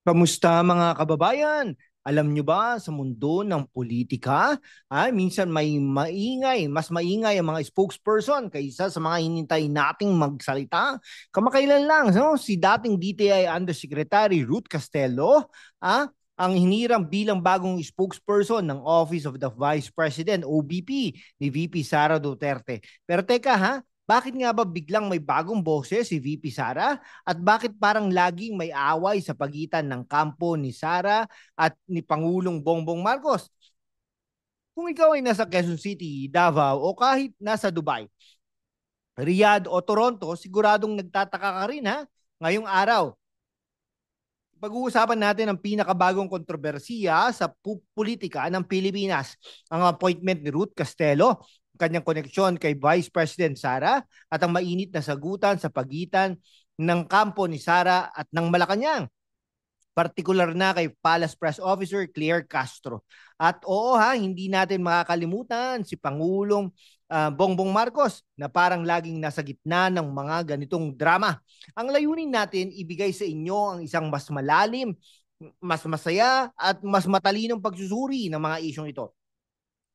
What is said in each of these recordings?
Kamusta mga kababayan? Alam nyo ba sa mundo ng politika, minsan may mas maingay ang mga spokesperson kaysa sa mga hinintay nating magsalita. Kamakailan lang, no, si dating DTI Undersecretary Ruth Castello, ang hinirang bilang bagong spokesperson ng Office of the Vice President, OVP, ni VP Sara Duterte. Pero teka bakit nga ba biglang may bagong boses si VP Sara? At bakit parang laging may away sa pagitan ng kampo ni Sara at ni Pangulong Bongbong Marcos? Kung ikaw ay nasa Quezon City, Davao o kahit nasa Dubai, Riyadh o Toronto, siguradong nagtataka ka rin ngayong araw. Pag-uusapan natin ang pinakabagong kontrobersiya sa politika ng Pilipinas, ang appointment ni Ruth Castello, kanyang koneksyon kay Vice President Sara at ang mainit na sagutan sa pagitan ng kampo ni Sara at ng Malacanang, partikular na kay Palace Press Officer Claire Castro. At oo hindi natin makakalimutan si Pangulong Bongbong Marcos na parang laging nasa gitna ng mga ganitong drama. Ang layunin natin, ibigay sa inyo ang isang mas malalim, mas masaya at mas matalinong pagsusuri ng mga isyong ito.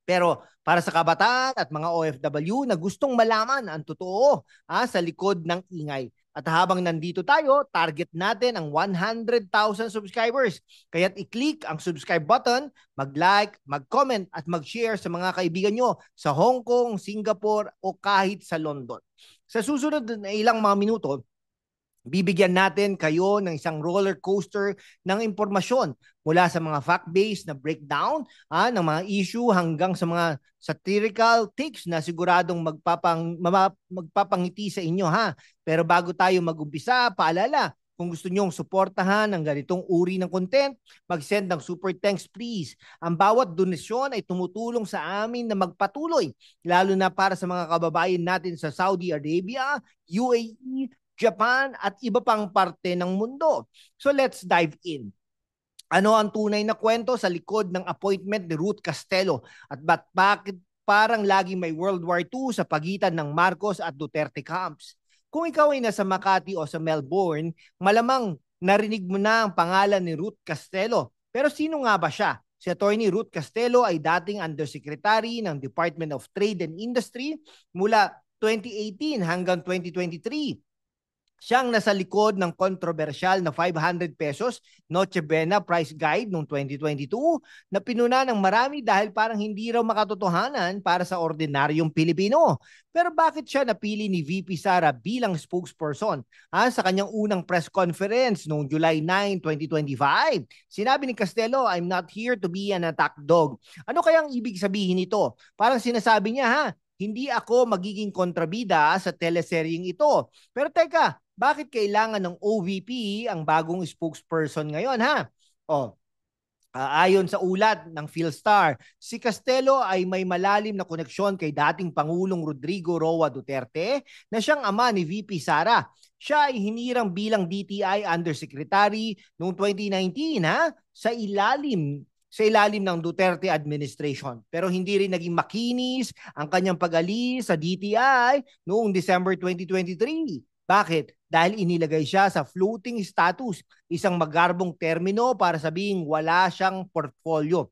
Pero para sa kabataan at mga OFW na gustong malaman ang totoo sa likod ng ingay. At habang nandito tayo, target natin ang 100,000 subscribers. Kaya't i-click ang subscribe button, mag-like, mag-comment at mag-share sa mga kaibigan nyo sa Hong Kong, Singapore o kahit sa London. Sa susunod na ilang mga minuto, bibigyan natin kayo ng isang roller coaster ng impormasyon mula sa mga fact-based na breakdown ng mga issue hanggang sa mga satirical takes na siguradong magpapangiti sa inyo Pero bago tayo mag-umpisa, paalala, kung gusto nyong suportahan ang ganitong uri ng content, mag-send ng super thanks please. Ang bawat donasyon ay tumutulong sa amin na magpatuloy, lalo na para sa mga kababayan natin sa Saudi Arabia, UAE, Japan at iba pang parte ng mundo. So let's dive in. Ano ang tunay na kwento sa likod ng appointment ni Ruth Castello at bakit parang lagi may World War II sa pagitan ng Marcos at Duterte camps? Kung ikaw ay nasa Makati o sa Melbourne, malamang narinig mo na ang pangalan ni Ruth Castello. Pero sino nga ba siya? Si Attorney Ruth Castello ay dating Undersecretary ng Department of Trade and Industry mula 2018 hanggang 2023. Siyang nasa likod ng kontrobersyal na 500 pesos Noche Buena price guide noong 2022 na pinuna ng marami dahil parang hindi raw makatotohanan para sa ordinaryong Pilipino. Pero bakit siya napili ni VP Sara bilang spokesperson? Sa kanyang unang press conference noong July 9, 2025, sinabi ni Castello, "I'm not here to be an attack dog." Ano kayang ibig sabihin nito? Parang sinasabi niya hindi ako magiging kontrabida sa teleseryeng ito. Pero teka, bakit kailangan ng OVP ang bagong spokesperson ngayon ayon sa ulat ng Philstar, si Castello ay may malalim na koneksyon kay dating Pangulong Rodrigo Roa Duterte na siyang ama ni VP Sara. Siya ay hinirang bilang DTI Undersecretary noong 2019 sa ilalim ng Duterte administration. Pero hindi rin naging makinis ang kanyang pag-alis sa DTI noong December 2023. Bakit? Dahil inilagay siya sa floating status, isang magarbong termino para sabihing wala siyang portfolio.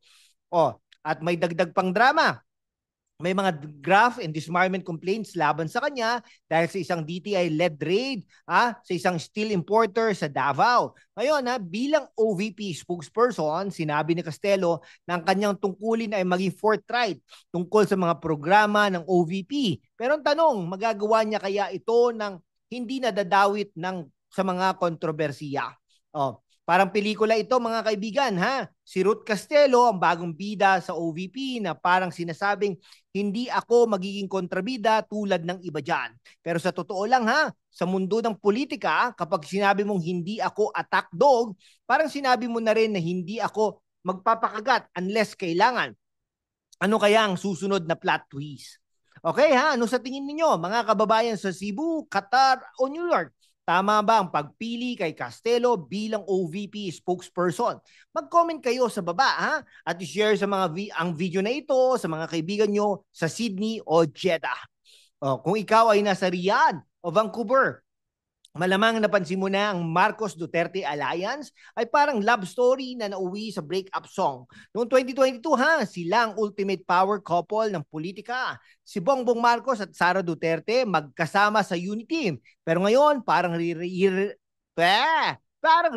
At may dagdag pang drama. May mga graft and disbarment complaints laban sa kanya dahil sa isang DTI-led raid sa isang steel importer sa Davao. Ngayon, bilang OVP spokesperson, sinabi ni Castello na ang kanyang tungkulin ay maging forthright tungkol sa mga programa ng OVP. Pero ang tanong, magagawa niya kaya ito ng hindi nadadawit sa mga kontrobersiya? Parang pelikula ito mga kaibigan Si Ruth Castello ang bagong bida sa OVP na parang sinasabing hindi ako magiging kontrabida tulad ng iba dyan. Pero sa totoo lang sa mundo ng politika, kapag sinabi mong hindi ako attack dog, parang sinabi mo na rin na hindi ako magpapakagat unless kailangan. Ano kaya ang susunod na plot twist? Okay ano sa tingin ninyo mga kababayan sa Cebu, Qatar o New York? Tama ba ang pagpili kay Castello bilang OVP spokesperson? Mag-comment kayo sa baba at i-share sa ang video na ito sa mga kaibigan nyo sa Sydney o Jeddah. Kung ikaw ay nasa Riyadh o Vancouver, Malamang napansin mo na ang Marcos-Duterte alliance ay parang love story na nauwi sa breakup song. Noong 2022 sila ang ultimate power couple ng politika. Si Bongbong Marcos at Sara Duterte magkasama sa Unity. Pero ngayon parang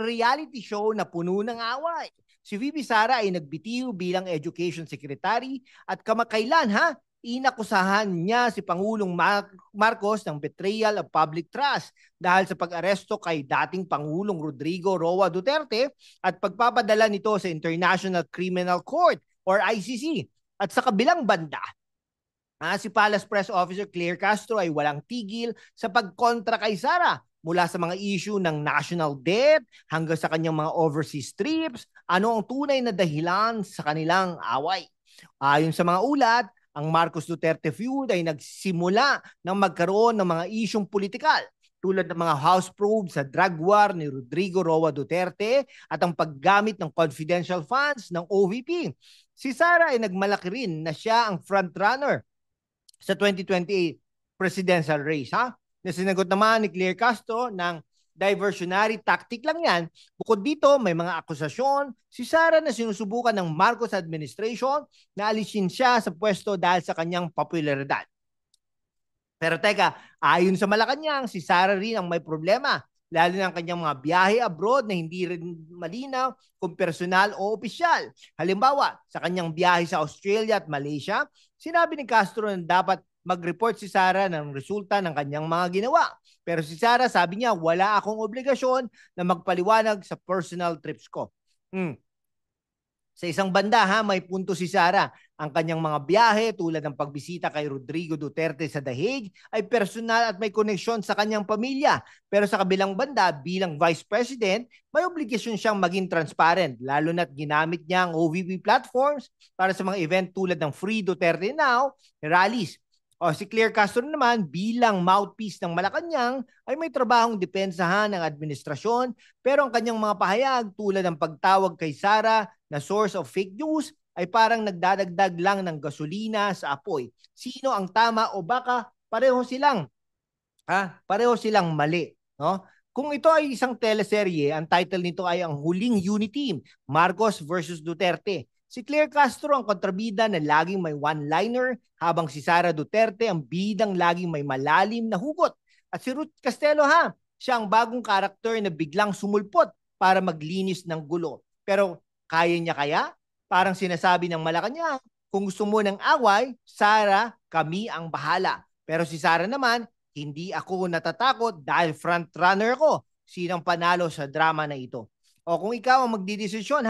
reality show na puno ng away. Si VP Sara ay nagbitiw bilang education secretary at kamakailan inakusahan niya si Pangulong Marcos ng betrayal of public trust dahil sa pag-aresto kay dating Pangulong Rodrigo Roa Duterte at pagpapadala nito sa International Criminal Court or ICC. At sa kabilang banda, si Palace Press Officer Claire Castro ay walang tigil sa pagkontra kay Sara mula sa mga issue ng national debt hanggang sa kanyang mga overseas trips, ano ang tunay na dahilan sa kanilang away. Ayon sa mga ulat, ang Marcos Duterte feud ay nagsimula nang magkaroon ng mga isyong politikal tulad ng mga house probe sa drug war ni Rodrigo Roa Duterte at ang paggamit ng confidential funds ng OVP. Si Sara ay nagmalaki rin na siya ang frontrunner sa 2028 presidential race. Na sinagot naman ni Claire Castro ng diversionary tactic lang yan. Bukod dito, may mga akusasyon si Sara na sinusubukan ng Marcos administration na alisin siya sa pwesto dahil sa kanyang popularidad. Pero teka, ayon sa Malacanang, si Sara rin ang may problema, lalo na ang kanyang mga biyahe abroad na hindi rin malinaw kung personal o opisyal. Halimbawa, sa kanyang biyahe sa Australia at Malaysia, sinabi ni Castro na dapat mag-report si Sara ng resulta ng kanyang mga ginawa. Pero si Sara sabi niya, wala akong obligasyon na magpaliwanag sa personal trips ko. Sa isang banda may punto si Sara. Ang kanyang mga biyahe tulad ng pagbisita kay Rodrigo Duterte sa The Hague ay personal at may koneksyon sa kanyang pamilya. Pero sa kabilang banda, bilang Vice President, may obligasyon siyang maging transparent, lalo na't ginamit niya ang OVP platforms para sa mga event tulad ng Free Duterte Now, rallies. Si Claire Castro naman bilang mouthpiece ng Malacanang ay may trabahong depensahan ng administrasyon pero ang kanyang mga pahayag tulad ng pagtawag kay Sara na source of fake news ay parang nagdadagdag lang ng gasolina sa apoy. Sino ang tama o baka pareho silang mali, no? Kung ito ay isang teleserye, ang title nito ay Ang Huling Unity, Marcos versus Duterte. Si Claire Castro ang kontrabida na laging may one-liner habang si Sara Duterte ang bidang laging may malalim na hugot. At si Ruth Castelo siya ang bagong karakter na biglang sumulpot para maglinis ng gulo. Pero kaya niya kaya? Parang sinasabi ng Malacanang, kung gusto mo ng away, Sara, kami ang bahala. Pero si Sara naman, hindi ako natatakot dahil frontrunner ko. Sinang panalo sa drama na ito? O kung ikaw ang magdidesisyon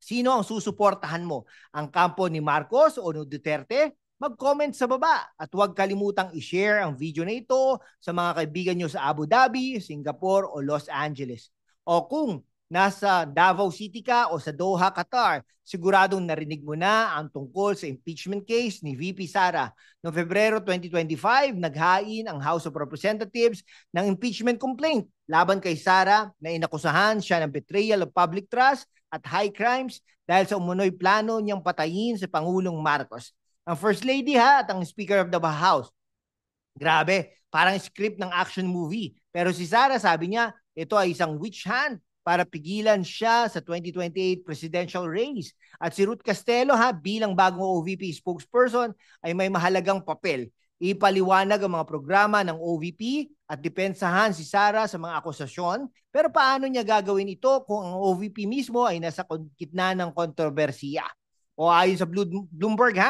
sino ang susuportahan mo? Ang kampo ni Marcos o ni Duterte? Mag-comment sa baba at huwag kalimutang i-share ang video na ito sa mga kaibigan nyo sa Abu Dhabi, Singapore o Los Angeles. O kung nasa Davao City ka o sa Doha, Qatar, siguradong narinig mo na ang tungkol sa impeachment case ni VP Sara. Noong Pebrero 2025, naghain ang House of Representatives ng impeachment complaint laban kay Sara na inakusahan siya ng betrayal of public trust at high crimes dahil sa umunoy plano niyang patayin si Pangulong Marcos. Ang First Lady at ang Speaker of the House. Grabe, parang script ng action movie. Pero si Sara sabi niya, ito ay isang witch hunt para pigilan siya sa 2028 presidential race. At si Ruth Castelo bilang bagong OVP spokesperson ay may mahalagang papel. Ipaliwanag ang mga programa ng OVP at depensahan si Sara sa mga akusasyon. Pero paano niya gagawin ito kung ang OVP mismo ay nasa gitna ng kontrobersiya? O ayon sa Bloomberg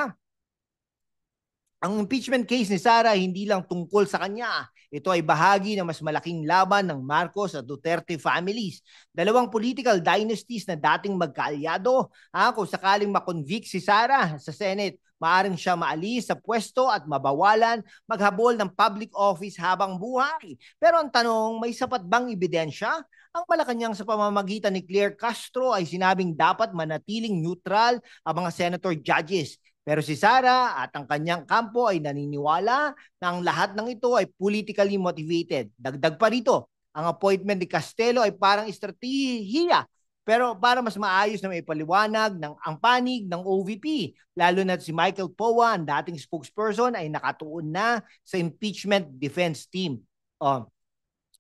ang impeachment case ni Sara hindi lang tungkol sa kanya. Ito ay bahagi ng mas malaking laban ng Marcos at Duterte families. Dalawang political dynasties na dating magkaalyado. Kung sakaling makonvict si Sara sa Senate, maaring siya maalis sa pwesto at mabawalan maghabol ng public office habang buhay. Pero ang tanong, may sapat bang ebidensya? Ang Malacanang sa pamamagitan ni Claire Castro ay sinabing dapat manatiling neutral ang mga senator judges. Pero si Sara at ang kanyang kampo ay naniniwala na ang lahat ng ito ay politically motivated. Dagdag pa rito, ang appointment ni Castelo ay parang estratehiya pero para mas maayos na maipaliwanag ng ang panig ng OVP. Lalo na si Michael Poa, ang dating spokesperson, ay nakatuon na sa impeachment defense team.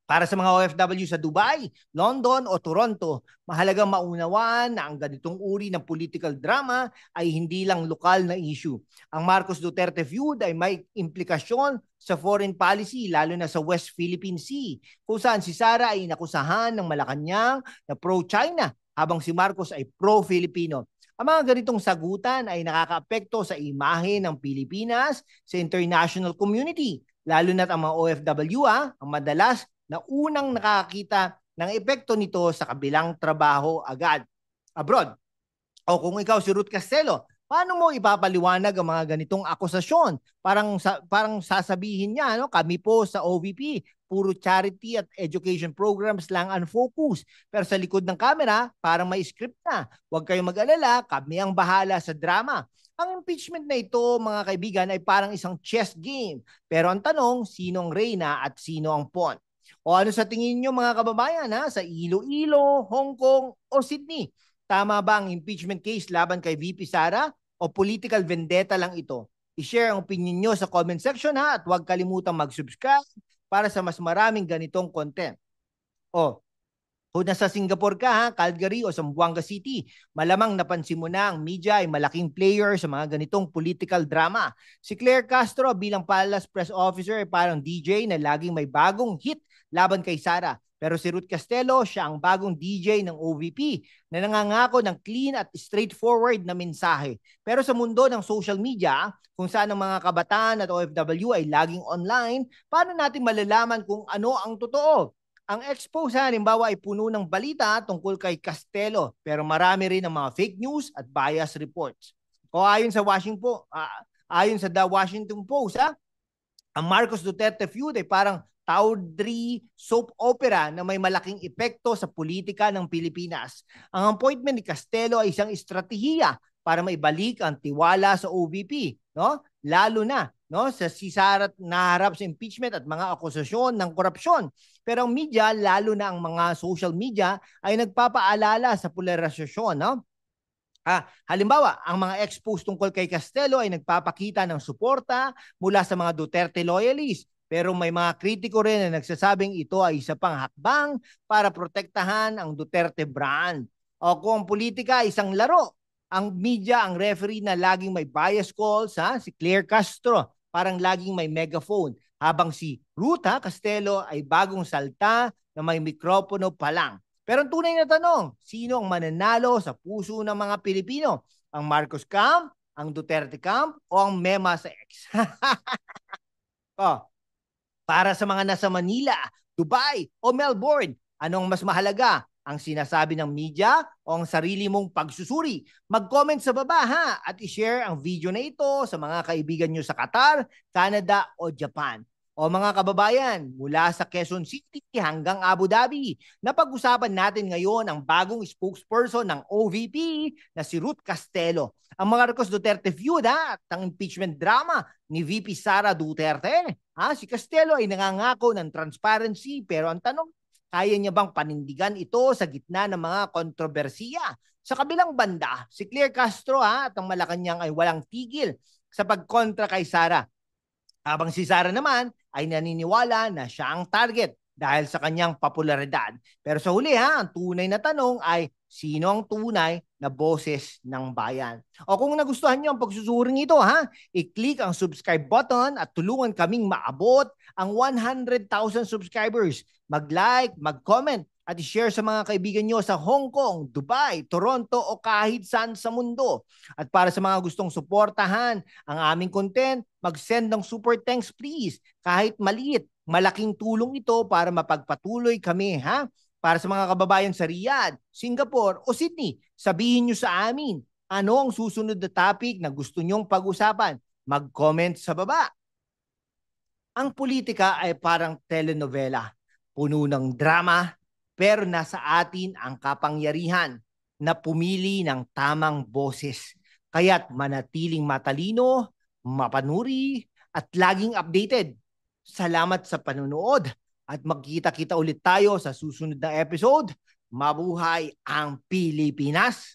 Para sa mga OFW sa Dubai, London o Toronto, mahalagang maunawaan na ang ganitong uri ng political drama ay hindi lang lokal na issue. Ang Marcos Duterte feud ay may implikasyon sa foreign policy, lalo na sa West Philippine Sea, kung saan si Sara ay inakusahan ng Malacanang na pro-China, habang si Marcos ay pro-Filipino. Ang mga ganitong sagutan ay nakakaapekto sa imahe ng Pilipinas sa international community, lalo na ang mga OFW ang madalas na unang nakakita ng epekto nito sa kabilang trabaho agad abroad. O kung ikaw si Ruth Castelo, paano mo ipapaliwanag ang mga ganitong akusasyon? Parang sasabihin niya, no, kami po sa OVP, puro charity at education programs lang ang focus. Pero sa likod ng camera, parang may script na. Huwag kayong mag-alala, kami ang bahala sa drama. Ang impeachment na ito, mga kaibigan, ay parang isang chess game. Pero ang tanong, sino ang reyna at sino ang pawn? O ano sa tingin nyo mga kababayan sa Iloilo, Hong Kong o Sydney? Tama ba ang impeachment case laban kay VP Sara o political vendetta lang ito? I-share ang opinion nyo sa comment section at huwag kalimutang mag-subscribe para sa mas maraming ganitong content. O, kung nasa Singapore ka, Calgary o Zamboanga City, malamang napansin mo na ang media ay malaking player sa mga ganitong political drama. Si Claire Castro bilang Palace Press Officer ay parang DJ na laging may bagong hit laban kay Sara. Pero si Ruth Castelo, siya ang bagong DJ ng OVP na nangangako ng clean at straightforward na mensahe. Pero sa mundo ng social media, kung saan ang mga kabataan at OFW ay laging online, paano natin malalaman kung ano ang totoo? Ang expose halimbawa ay puno ng balita tungkol kay Castelo, pero marami rin ng mga fake news at bias reports. O ayon sa The Washington Post, ang Marcos Duterte feud ay parang tawdry soap opera na may malaking epekto sa politika ng Pilipinas. Ang appointment ni Castelo ay isang estratehiya para maibalik ang tiwala sa OVP, no? Lalo na sa si Sara naharap sa impeachment at mga akusasyon ng korupsyon. Pero ang media, lalo na ang mga social media, ay nagpapaalala sa polarisasyon, no? Halimbawa, ang mga expose tungkol kay Castelo ay nagpapakita ng suporta mula sa mga Duterte loyalists. Pero may mga kritiko rin na nagsasabing ito ay isa pang hakbang para protektahan ang Duterte brand. O kung politika ay isang laro, ang media, ang referee na laging may bias calls, si Claire Castro, parang laging may megaphone. Habang si Ruth Castelo ay bagong salta na may mikropono pa lang. Pero ang tunay na tanong, sino ang mananalo sa puso ng mga Pilipino? Ang Marcos camp, ang Duterte camp, o ang Mema sa X? Para sa mga nasa Manila, Dubai, o Melbourne, anong mas mahalaga? Ang sinasabi ng media o ang sarili mong pagsusuri? Mag-comment sa baba at i-share ang video na ito sa mga kaibigan nyo sa Qatar, Canada o Japan. O mga kababayan, mula sa Quezon City hanggang Abu Dhabi, napag-usapan natin ngayon ang bagong spokesperson ng OVP na si Ruth Castelo. Ang Marcos Duterte feud at ang impeachment drama ni VP Sara Duterte. Si Castelo ay nangangako ng transparency, pero ang tanong, kaya niya bang panindigan ito sa gitna ng mga kontrobersiya? Sa kabilang banda, si Claire Castro at ang Malacanang ay walang tigil sa pagkontra kay Sara. Habang si Sara naman ay naniniwala na siya ang target dahil sa kanyang popularidad. Pero sa huli ang tunay na tanong ay sino ang tunay na boses ng bayan? O kung nagustuhan niyo ang pagsusuring ito i-click ang subscribe button at tulungan kaming maabot ang 100,000 subscribers. Mag-like, mag-comment at i-share sa mga kaibigan nyo sa Hong Kong, Dubai, Toronto o kahit saan sa mundo. At para sa mga gustong suportahan ang aming content, mag-send ng super thanks please. Kahit maliit, malaking tulong ito para mapagpatuloy kami Para sa mga kababayan sa Riyadh, Singapore o Sydney, sabihin nyo sa amin ano ang susunod na topic na gusto nyong pag-usapan. Mag-comment sa baba. Ang politika ay parang telenovela, puno ng drama, pero nasa atin ang kapangyarihan na pumili ng tamang boses. Kaya't manatiling matalino, mapanuri, at laging updated. Salamat sa panonood at magkita-kita ulit tayo sa susunod na episode. Mabuhay ang Pilipinas!